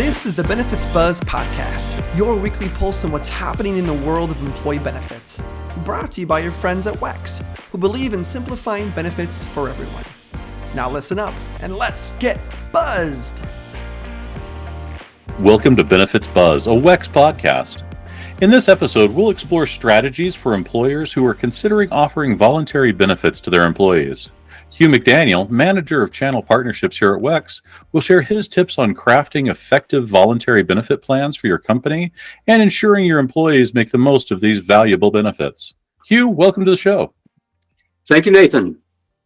This is the Benefits Buzz Podcast, your weekly pulse on what's happening in the world of employee benefits. Brought to you by your friends at WEX, who believe in simplifying benefits for everyone. Now listen up and let's get buzzed. Welcome to Benefits Buzz, a WEX podcast. In this episode, we'll explore strategies for employers who are considering offering voluntary benefits to their employees. Hugh McDaniel, manager of channel partnerships here at WEX, will share his tips on crafting effective voluntary benefit plans for your company and ensuring your employees make the most of these valuable benefits. Hugh, welcome to the show. Thank you, Nathan.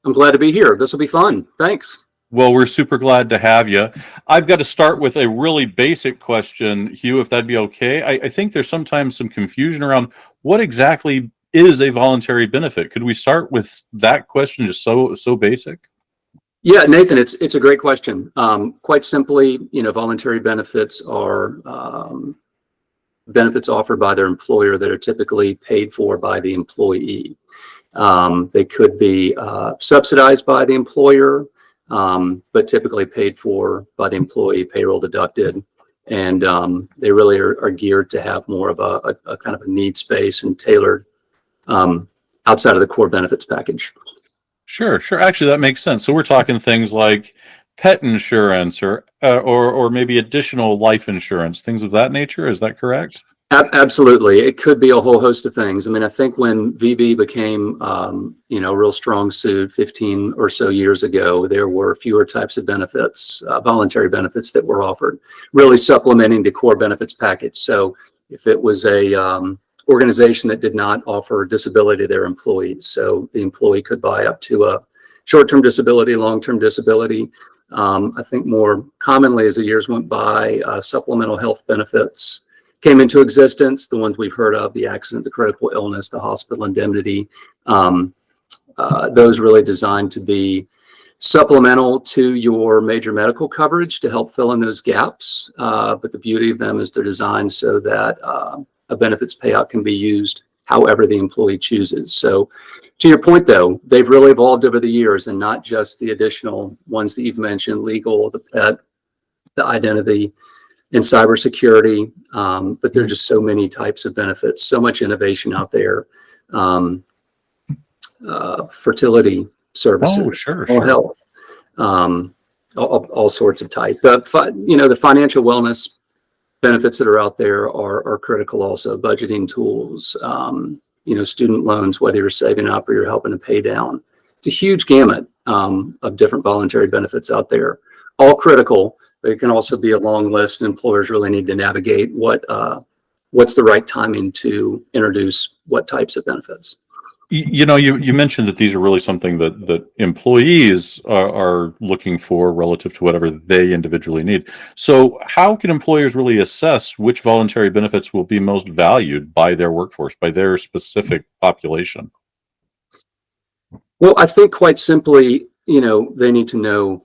I'm glad to be here. This will be fun. Thanks. Well, we're super glad to have you. I've got to start with a really basic question, Hugh, if that'd be okay. I think there's sometimes some confusion around what exactly is a voluntary benefit. Could we start with that question, just so basic? Yeah, Nathan, it's a great question. Quite simply, voluntary benefits are benefits offered by their employer that are typically paid for by the employee. They could be subsidized by the employer, but typically paid for by the employee, payroll deducted. And they really are geared to have more of a kind of a needs-based and tailored outside of the core benefits package. Sure. Actually, that makes sense. So we're talking things like pet insurance or maybe additional life insurance, things of that nature. Is that correct? Absolutely. It could be a whole host of things. I mean, I think when VB became, a real strong suit 15 or so years ago, there were fewer types of benefits, voluntary benefits that were offered, really supplementing the core benefits package. So if it was a organization that did not offer disability to their employees, so the employee could buy up to a short-term disability, long-term disability. I think more commonly as the years went by, supplemental health benefits came into existence, the ones we've heard of, the accident, the critical illness, the hospital indemnity, those really designed to be supplemental to your major medical coverage to help fill in those gaps. But the beauty of them is they're designed so that a benefits payout can be used however the employee chooses. So to your point, though, they've really evolved over the years, and not just the additional ones that you've mentioned, legal, the pet, the identity, and cybersecurity. But there are just so many types of benefits, so much innovation out there. Fertility services, health, all sorts of types. The financial wellness benefits that are out there are critical also. Budgeting tools, student loans, whether you're saving up or you're helping to pay down. It's a huge gamut of different voluntary benefits out there, all critical. But it can also be a long list. Employers really need to navigate what's the right timing to introduce what types of benefits. You mentioned that these are really something that employees are looking for relative to whatever they individually need. So how can employers really assess which voluntary benefits will be most valued by their workforce, by their specific population? Well, I think quite simply, they need to know,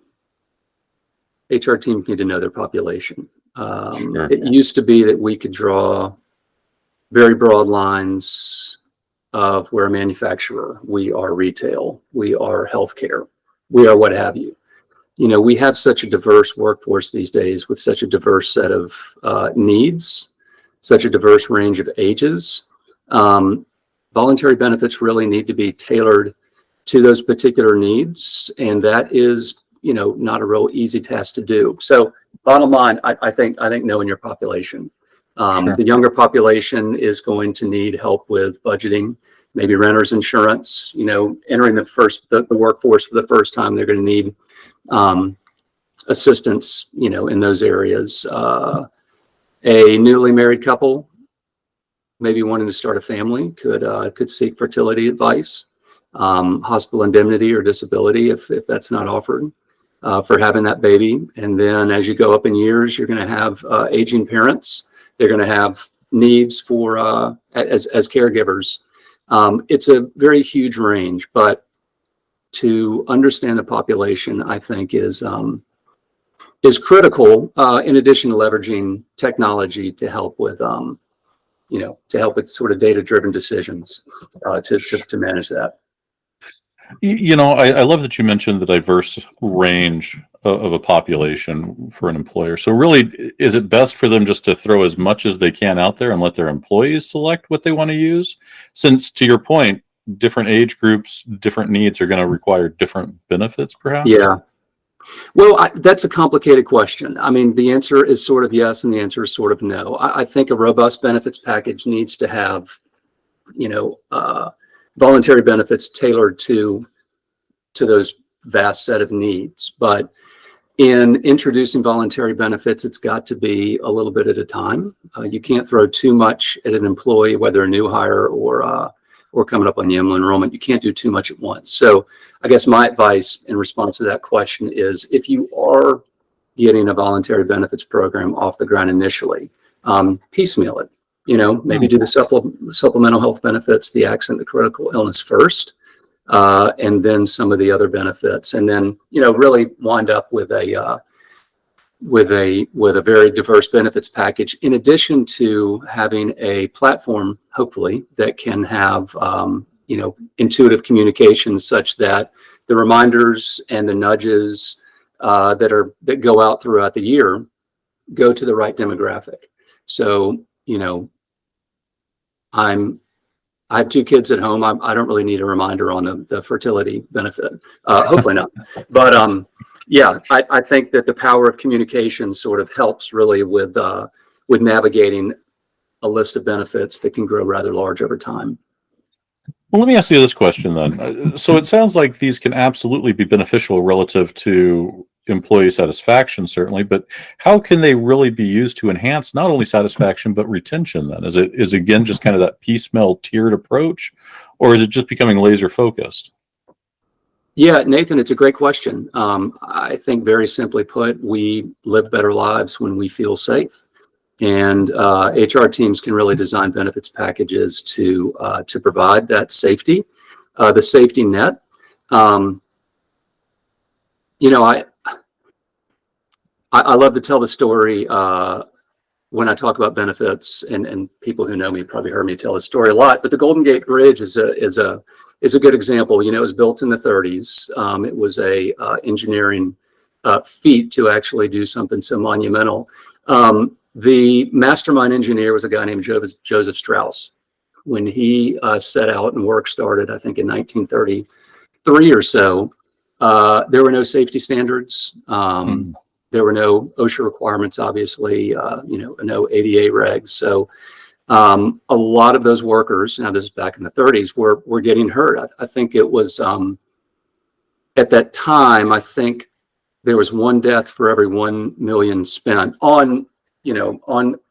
HR teams need to know their population. Sure. It used to be that we could draw very broad lines of we're a manufacturer, we are retail, we are healthcare, we are what have you. We have such a diverse workforce these days with such a diverse set of needs, such a diverse range of ages. Voluntary benefits really need to be tailored to those particular needs, and that is, not a real easy task to do. So bottom line, I think knowing your population. Sure. The younger population is going to need help with budgeting, maybe renter's insurance. Entering the workforce for the first time, they're going to need assistance, in those areas. A newly married couple, maybe wanting to start a family, could seek fertility advice, hospital indemnity or disability if that's not offered. For having that baby. And then as you go up in years, you're going to have aging parents. They're going to have needs for as caregivers. It's a very huge range, but to understand the population, I think is critical. In addition to leveraging technology to help with sort of data-driven decisions to manage that. I love that you mentioned the diverse range of a population for an employer. So really, is it best for them just to throw as much as they can out there and let their employees select what they want to use? Since, to your point, different age groups, different needs are going to require different benefits, perhaps? Yeah. Well, that's a complicated question. I mean, the answer is sort of yes, and the answer is sort of no. I think a robust benefits package needs to have, voluntary benefits tailored to those vast set of needs. But in introducing voluntary benefits, it's got to be a little bit at a time. You can't throw too much at an employee, whether a new hire or coming up on the annual enrollment. You can't do too much at once. So I guess my advice in response to that question is, if you are getting a voluntary benefits program off the ground initially, piecemeal it. Maybe do the supplemental health benefits, the accident, the critical illness first, and then some of the other benefits, and then really wind up with a very diverse benefits package, in addition to having a platform, hopefully, that can have intuitive communications, such that the reminders and the nudges that go out throughout the year go to the right demographic. So I have 2 kids at home. I don't really need a reminder on the fertility benefit. Hopefully not. But yeah, I think that the power of communication sort of helps really with navigating a list of benefits that can grow rather large over time. Well, let me ask you this question then. So it sounds like these can absolutely be beneficial relative to employee satisfaction, certainly, but how can they really be used to enhance not only satisfaction, but retention then? Is it again, just kind of that piecemeal tiered approach, or is it just becoming laser focused? Yeah, Nathan, it's a great question. I think very simply put, we live better lives when we feel safe. And HR teams can really design benefits packages to provide that safety, the safety net. I love to tell the story when I talk about benefits, and people who know me probably heard me tell this story a lot. But the Golden Gate Bridge is a good example. It was built in the 30s. It was a engineering feat to actually do something so monumental. The mastermind engineer was a guy named Joseph Strauss. When he set out and work started, I think in 1933 or so, there were no safety standards. There were no OSHA requirements, obviously, no ADA regs. So a lot of those workers, now this is back in the 30s, were getting hurt. I think it was, at that time, I think there was 1 death for every 1 million spent on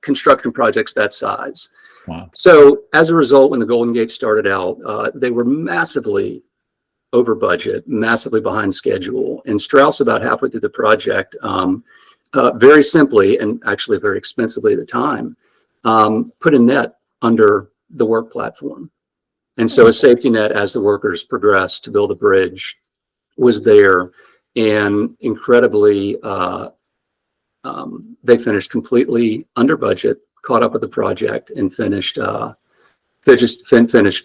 construction projects that size. Wow. So as a result, when the Golden Gate started out, they were massively over budget, massively behind schedule. And Strauss, about halfway through the project, very simply, and actually very expensively at the time, put a net under the work platform. And so a safety net, as the workers progressed to build the bridge, was there. And incredibly, they finished completely under budget, caught up with the project, and finished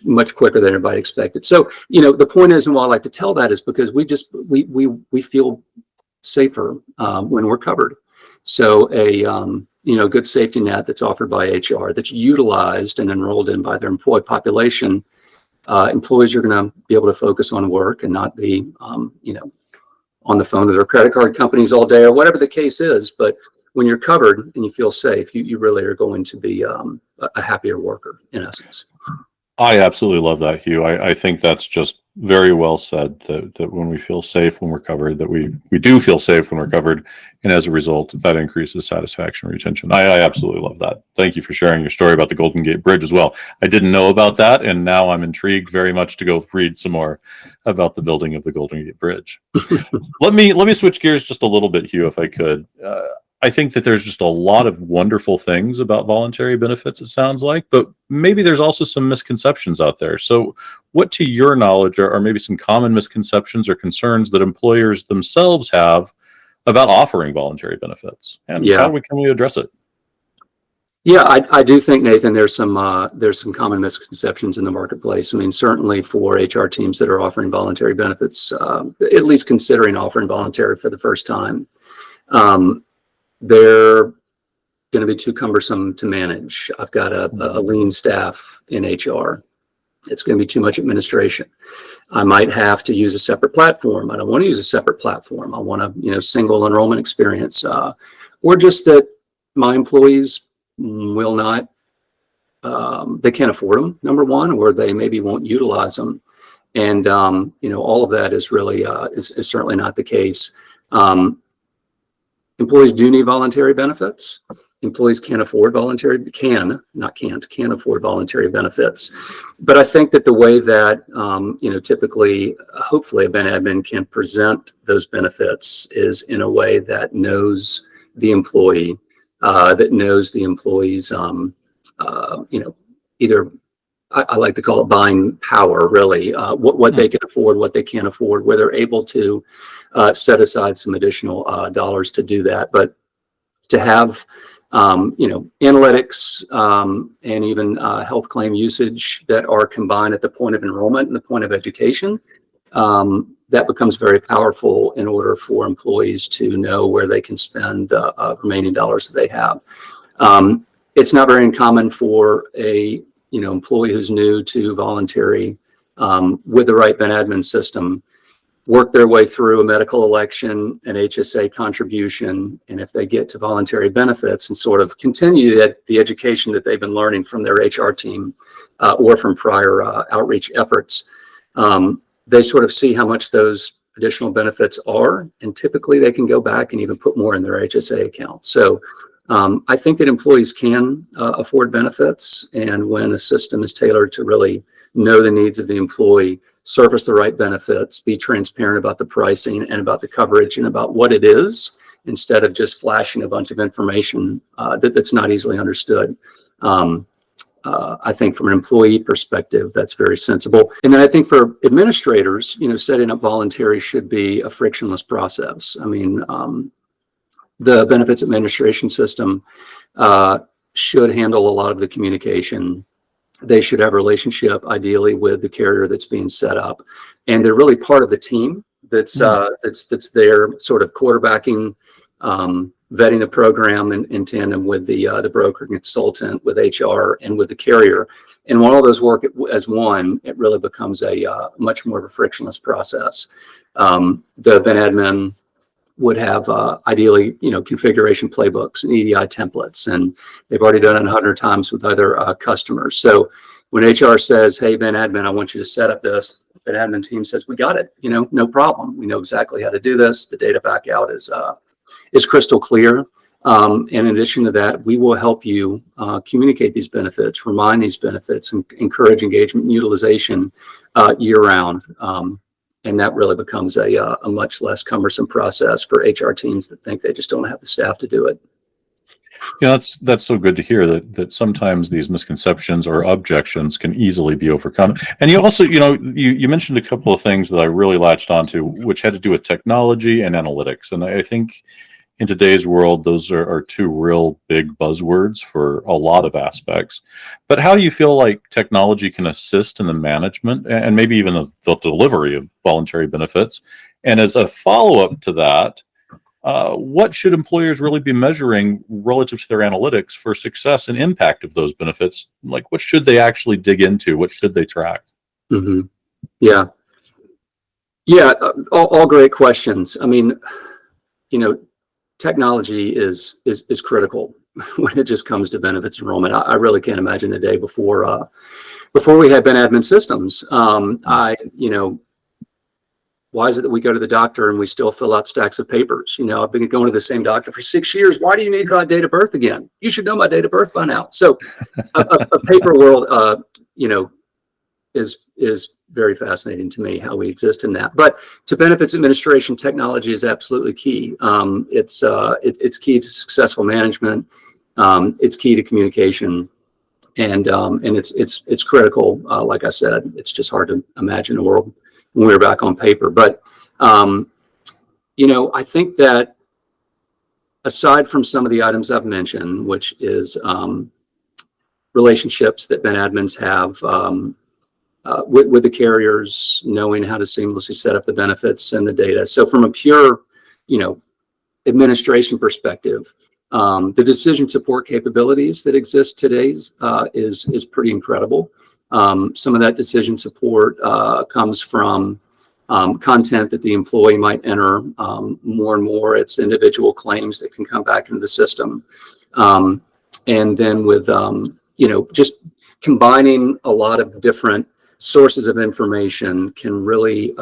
much quicker than everybody expected. So, the point is, and why I like to tell that, is because we feel safer when we're covered. So a good safety net that's offered by HR, that's utilized and enrolled in by their employee population, employees are going to be able to focus on work and not be on the phone with their credit card companies all day, or whatever the case is. But when you're covered and you feel safe, you really are going to be a happier worker, in essence. I absolutely love that, Hugh. I think that's just very well said, that when we feel safe, when we're covered, that we do feel safe when we're covered. And as a result, that increases satisfaction and retention. I absolutely love that. Thank you for sharing your story about the Golden Gate Bridge as well. I didn't know about that, and now I'm intrigued very much to go read some more about the building of the Golden Gate Bridge. Let me switch gears just a little bit, Hugh, if I could. I think that there's just a lot of wonderful things about voluntary benefits, it sounds like, but maybe there's also some misconceptions out there. So what, to your knowledge, are maybe some common misconceptions or concerns that employers themselves have about offering voluntary benefits? And how can we address it? Yeah, I do think, Nathan, there's some common misconceptions in the marketplace. I mean, certainly for HR teams that are offering voluntary benefits, at least considering offering voluntary for the first time, they're going to be too cumbersome to manage. I've got a lean staff in HR. It's going to be too much administration. I might have to use a separate platform. I don't want to use a separate platform. I want a single enrollment experience, or just that my employees will not, they can't afford them, number one, or they maybe won't utilize them. And, all of that is really, is certainly not the case. Employees do need voluntary benefits. Employees can afford can afford voluntary benefits. But I think that the way that, typically, hopefully a ben admin can present those benefits is in a way that knows the employee, that knows the employee's, either I like to call it buying power, really, what they can afford, what they can't afford, where they're able to set aside some additional dollars to do that. But to have, analytics and even health claim usage that are combined at the point of enrollment and the point of education, that becomes very powerful in order for employees to know where they can spend the remaining dollars that they have. It's not very uncommon for a employee who's new to voluntary, with the right ben admin system, work their way through a medical election, an HSA contribution, and if they get to voluntary benefits and sort of continue the education that they've been learning from their HR team or from prior outreach efforts, they sort of see how much those additional benefits are, and typically they can go back and even put more in their HSA account. So I think that employees can afford benefits, and when a system is tailored to really know the needs of the employee, surface the right benefits, be transparent about the pricing and about the coverage and about what it is, instead of just flashing a bunch of information that's not easily understood. I think from an employee perspective, that's very sensible. And then I think for administrators, setting up voluntary should be a frictionless process. I mean, the benefits administration system should handle a lot of the communication. They should have a relationship, ideally, with the carrier that's being set up, and they're really part of the team that's there, sort of quarterbacking, vetting the program in tandem with the broker consultant, with HR, and with the carrier. And when all those work as one, it really becomes a much more of a frictionless process. The ben admin would have ideally, configuration playbooks and EDI templates, and they've already done it 100 times with other customers. So when HR says, "Hey, Ben Admin, I want you to set up this," the Ben Admin team says, "We got it. No problem. We know exactly how to do this. The data back out is crystal clear." And in addition to that, we will help you communicate these benefits, remind these benefits, and encourage engagement and utilization year round. And that really becomes a much less cumbersome process for HR teams that think they just don't have the staff to do it. That's so good to hear that sometimes these misconceptions or objections can easily be overcome. And you also, you mentioned a couple of things that I really latched onto, which had to do with technology and analytics. And I think in today's world, those are two real big buzzwords for a lot of aspects. But how do you feel like technology can assist in the management and maybe even the delivery of voluntary benefits? And as a follow-up to that, what should employers really be measuring relative to their analytics for success and impact of those benefits? Like, what should they actually dig into? What should they track? Mm-hmm. Yeah. All great questions. I mean, technology is critical when it just comes to benefits enrollment. I really can't imagine a day before we had ben admin systems. Why is it that we go to the doctor and we still fill out stacks of papers? I've been going to the same doctor for 6 years. Why do you need my date of birth again? You should know my date of birth by now. So a paper world, is very fascinating to me, how we exist in that. But to benefits administration, technology is absolutely key. It's key to successful management. It's key to communication, and it's critical. Like I said, it's just hard to imagine a world when we were back on paper. But I think that aside from some of the items I've mentioned, which is relationships that Ben admins have with the carriers, knowing how to seamlessly set up the benefits and the data. So from a pure, administration perspective, the decision support capabilities that exist today is pretty incredible. Some of that decision support comes from content that the employee might enter. More and more, it's individual claims that can come back into the system. And then with, just combining a lot of different sources of information can really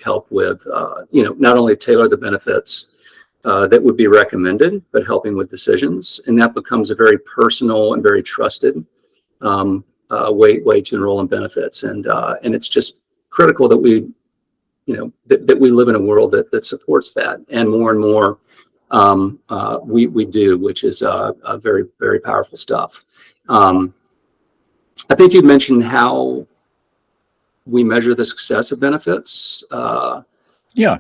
help with, not only tailor the benefits that would be recommended, but helping with decisions. And that becomes a very personal and very trusted way to enroll in benefits. And it's just critical that we, that we live in a world that supports that. And more we do, which is very, very powerful stuff. I think you mentioned how we measure the success of benefits. Yeah.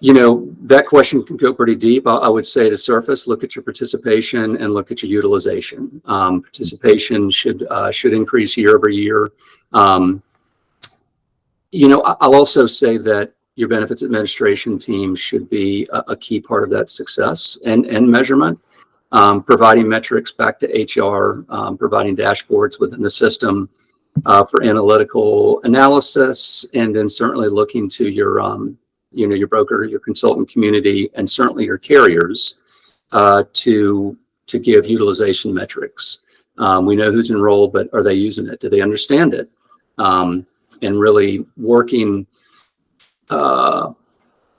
That question can go pretty deep. I would say to surface, look at your participation and look at your utilization. Participation should increase year over year. I'll also say that your benefits administration team should be a key part of that success and measurement, providing metrics back to HR, providing dashboards within the system for analytical analysis, and then certainly looking to your broker, your consultant community, and certainly your carriers to give utilization metrics. We know who's enrolled, but are they using it? Do they understand it? And really working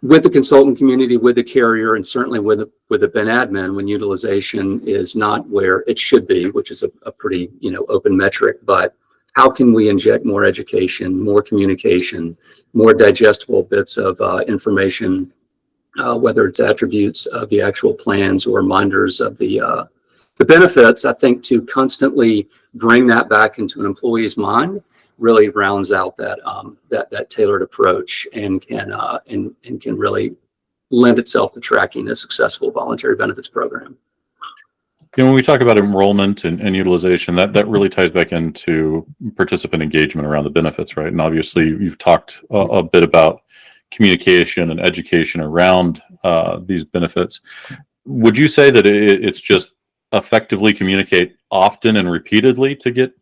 with the consultant community, with the carrier, and certainly with the Ben admin when utilization is not where it should be, which is a pretty open metric. But how can we inject more education, more communication, more digestible bits of information, whether it's attributes of the actual plans or reminders of the benefits? I think to constantly bring that back into an employee's mind really rounds out that tailored approach and can really lend itself to tracking a successful voluntary benefits program. When we talk about enrollment and utilization, that really ties back into participant engagement around the benefits, right? And obviously, you've talked a bit about communication and education around these benefits. Would you say that it's just effectively communicate often and repeatedly to get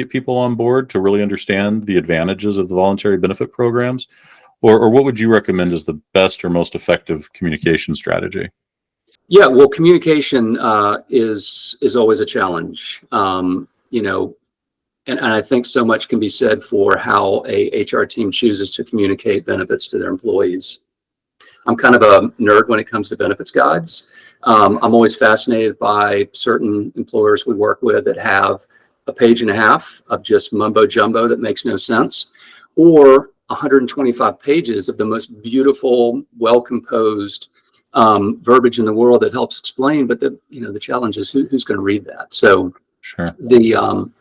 people on board to really understand the advantages of the voluntary benefit programs, or what would you recommend as the best or most effective communication strategy? Yeah, well, communication is always a challenge, and I think so much can be said for how a HR team chooses to communicate benefits to their employees. I'm kind of a nerd when it comes to benefits guides. I'm always fascinated by certain employers we work with that have a page and a half of just mumbo jumbo that makes no sense, or 125 pages of the most beautiful, well-composed verbiage in the world that helps explain, but the challenge is who's going to read that. So sure. The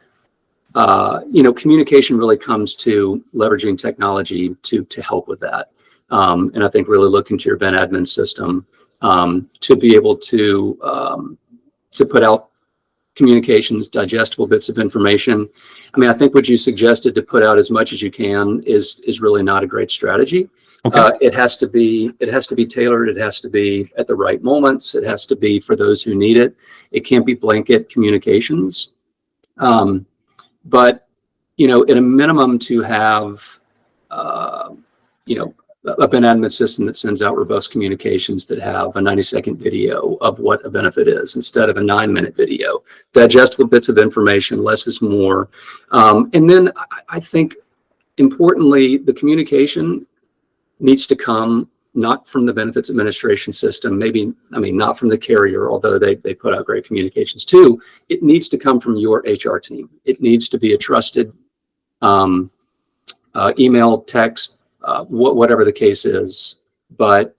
communication really comes to leveraging technology to help with that, and I think really looking to your Ben admin system to be able to put out communications, digestible bits of information. I mean, I think what you suggested, to put out as much as you can, is really not a great strategy. Okay. It has to be tailored. It has to be at the right moments. It has to be for those who need it. It can't be blanket communications. But at a minimum, to have a Ben admin system that sends out robust communications that have a 90-second video of what a benefit is instead of a 9-minute video. Digestible bits of information, less is more. And then I think, importantly, the communication needs to come not from the benefits administration system, not from the carrier, although they put out great communications too. It needs to come from your HR team. It needs to be a trusted email, text, whatever the case is, but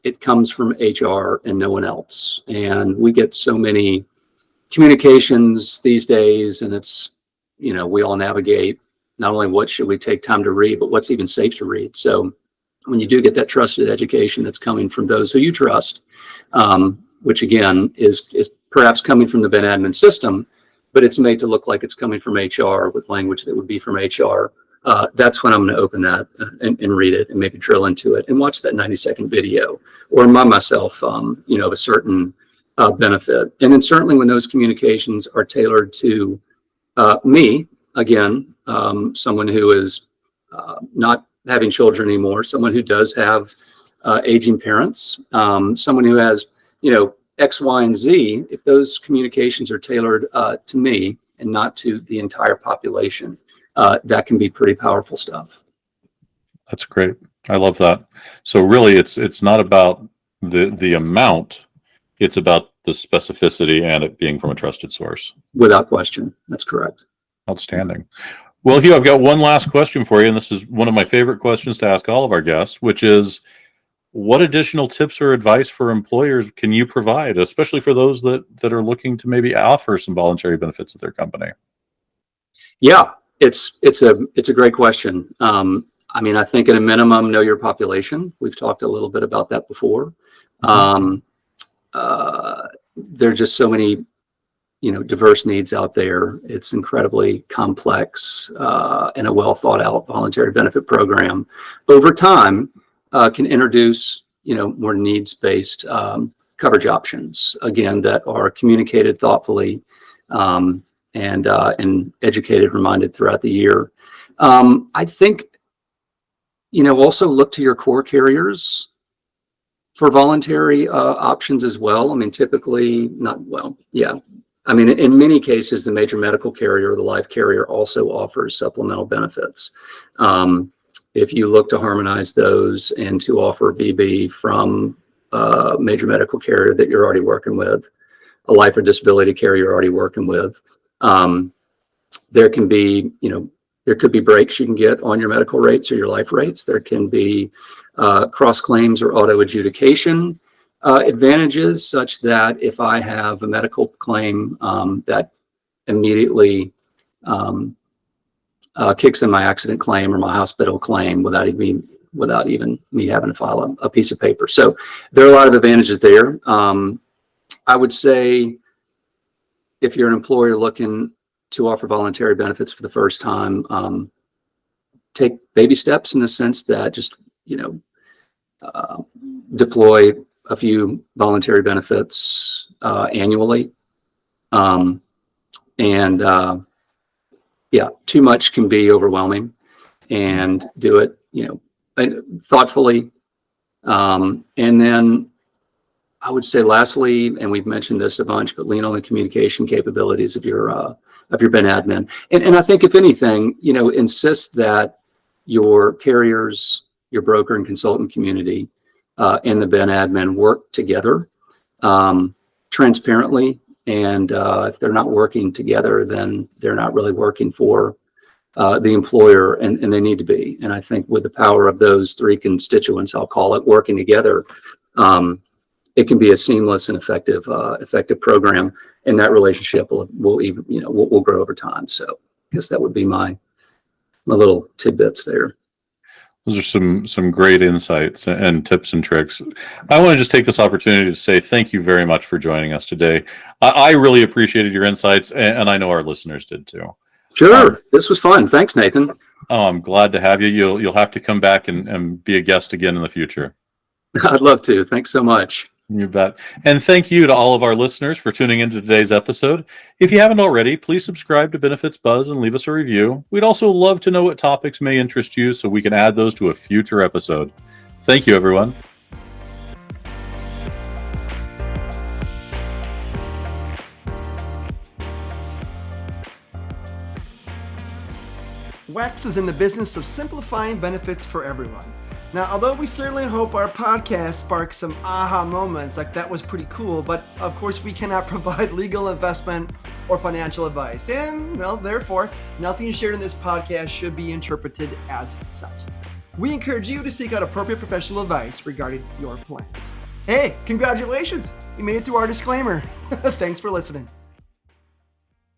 it comes from HR and no one else. And we get so many communications these days, and it's, we all navigate not only what should we take time to read, but what's even safe to read. So when you do get that trusted education that's coming from those who you trust, which again is perhaps coming from the Ben admin system, but it's made to look like it's coming from HR with language that would be from HR. That's when I'm going to open that and read it and maybe drill into it and watch that 90-second video or remind myself, of a certain benefit. And then certainly when those communications are tailored to me, again, someone who is not having children anymore, someone who does have aging parents, someone who has, X, Y, and Z, if those communications are tailored to me and not to the entire population, that can be pretty powerful stuff. That's great. I love that. So really, it's not about the amount; it's about the specificity and it being from a trusted source. Without question, that's correct. Outstanding. Well, Hugh, I've got one last question for you, and this is one of my favorite questions to ask all of our guests, which is, what additional tips or advice for employers can you provide, especially for those that are looking to maybe offer some voluntary benefits at their company? Yeah, it's a great question. I think at a minimum, know your population. We've talked a little bit about that before. There are just so many, diverse needs out there. It's incredibly complex, and a well thought out voluntary benefit program over time can introduce, more needs-based coverage options, again, that are communicated thoughtfully, and educated, reminded throughout the year. I think, also look to your core carriers for voluntary options as well. Typically not well. Yeah. In many cases, the major medical carrier or the life carrier also offers supplemental benefits. If you look to harmonize those and to offer VB from a major medical carrier that you're already working with, a life or disability carrier you're already working with, there could be breaks you can get on your medical rates or your life rates. There can be cross claims or auto adjudication advantages, such that if I have a medical claim that immediately kicks in my accident claim or my hospital claim without even me having to file a piece of paper. So there are a lot of advantages there. I would say if you're an employer looking to offer voluntary benefits for the first time, take baby steps in the sense that just, deploy a few voluntary benefits annually. Too much can be overwhelming, and do it, thoughtfully. And then I would say lastly, and we've mentioned this a bunch, but lean on the communication capabilities of your Ben admin. And I think if anything, insist that your carriers, your broker and consultant community, and the Ben admin work together transparently. And if they're not working together, then they're not really working for the employer, and they need to be. And I think with the power of those three constituents, I'll call it, working together, it can be a seamless and effective program, and that relationship will even will grow over time. So I guess that would be my little tidbits there. Those are some great insights and tips and tricks. I want to just take this opportunity to say thank you very much for joining us today. I really appreciated your insights, and I know our listeners did too. Sure. This was fun. Thanks, Nathan. Oh, I'm glad to have you. You'll have to come back and be a guest again in the future. I'd love to. Thanks so much. You bet. And thank you to all of our listeners for tuning into today's episode. If you haven't already, please subscribe to Benefits Buzz and leave us a review. We'd also love to know what topics may interest you so we can add those to a future episode. Thank you, everyone. WEX is in the business of simplifying benefits for everyone. Now, although we certainly hope our podcast sparks some aha moments, like that was pretty cool, but of course we cannot provide legal, investment, or financial advice. And, well, therefore, nothing shared in this podcast should be interpreted as such. We encourage you to seek out appropriate professional advice regarding your plans. Hey, congratulations! You made it through our disclaimer. Thanks for listening.